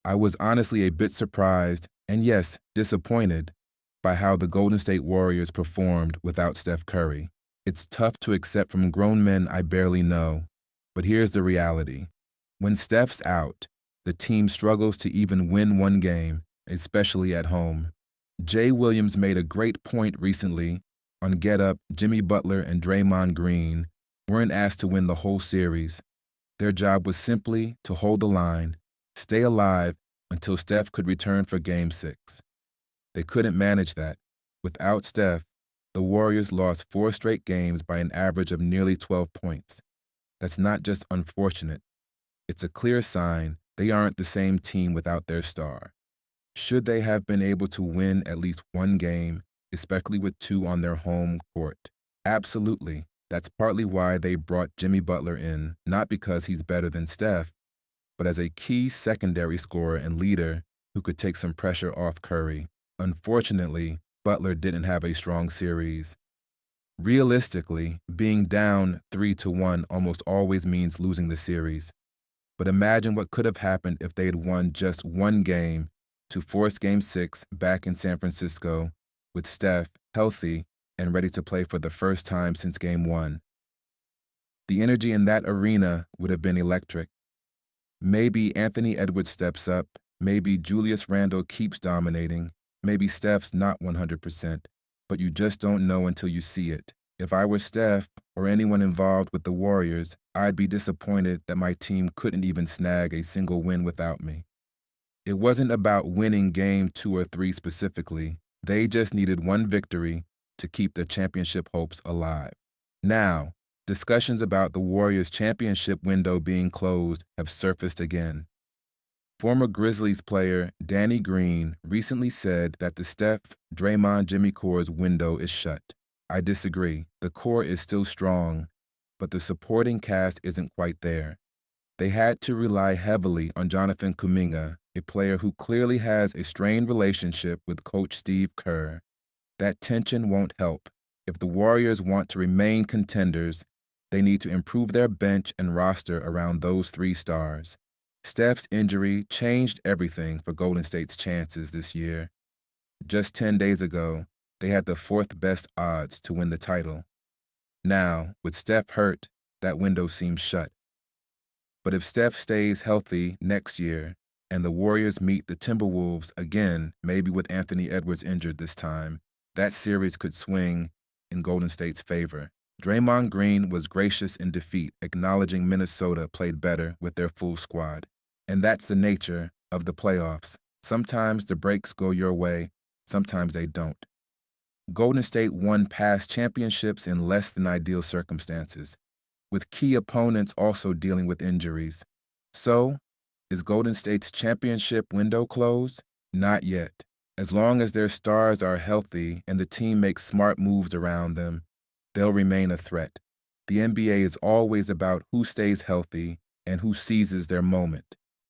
I was honestly a bit surprised and, yes, disappointed by how the Golden State Warriors performed without Steph Curry. It's tough to accept from grown men I barely know, but here's the reality. When Steph's out, the team struggles to even win one game, especially at home. Jay Williams made a great point recently on Get Up. Jimmy Butler and Draymond Green weren't asked to win the whole series. Their job was simply to hold the line, stay alive until Steph could return for Game 6. They couldn't manage that. Without Steph, the Warriors lost 4 straight games by an average of nearly 12 points. That's not just unfortunate. It's a clear sign they aren't the same team without their star. Should they have been able to win at least one game, especially with 2 on their home court? Absolutely. That's partly why they brought Jimmy Butler in, not because he's better than Steph, but as a key secondary scorer and leader who could take some pressure off Curry. Unfortunately, Butler didn't have a strong series. Realistically, being down 3-1 almost always means losing the series. But imagine what could have happened if they had won just one game to force Game 6 back in San Francisco with Steph healthy and ready to play for the first time since Game 1. The energy in that arena would have been electric. Maybe Anthony Edwards steps up, maybe Julius Randle keeps dominating, maybe Steph's not 100%, but you just don't know until you see it. If I were Steph or anyone involved with the Warriors, I'd be disappointed that my team couldn't even snag a single win without me. It wasn't about winning Game 2 or 3 specifically. They just needed one victory to keep their championship hopes alive. Now, discussions about the Warriors' championship window being closed have surfaced again. Former Grizzlies player Danny Green recently said that the Steph, Draymond, Jimmy core's window is shut. I disagree. The core is still strong, but the supporting cast isn't quite there. They had to rely heavily on Jonathan Kuminga, a player who clearly has a strained relationship with coach Steve Kerr. That tension won't help. If the Warriors want to remain contenders, they need to improve their bench and roster around those 3 stars. Steph's injury changed everything for Golden State's chances this year. Just 10 days ago, they had the 4th best odds to win the title. Now, with Steph hurt, that window seems shut. But if Steph stays healthy next year and the Warriors meet the Timberwolves again, maybe with Anthony Edwards injured this time, that series could swing in Golden State's favor. Draymond Green was gracious in defeat, acknowledging Minnesota played better with their full squad. And that's the nature of the playoffs. Sometimes the breaks go your way, sometimes they don't. Golden State won past championships in less than ideal circumstances, with key opponents also dealing with injuries. So, is Golden State's championship window closed? Not yet. As long as their stars are healthy and the team makes smart moves around them, they'll remain a threat. The NBA is always about who stays healthy and who seizes their moment.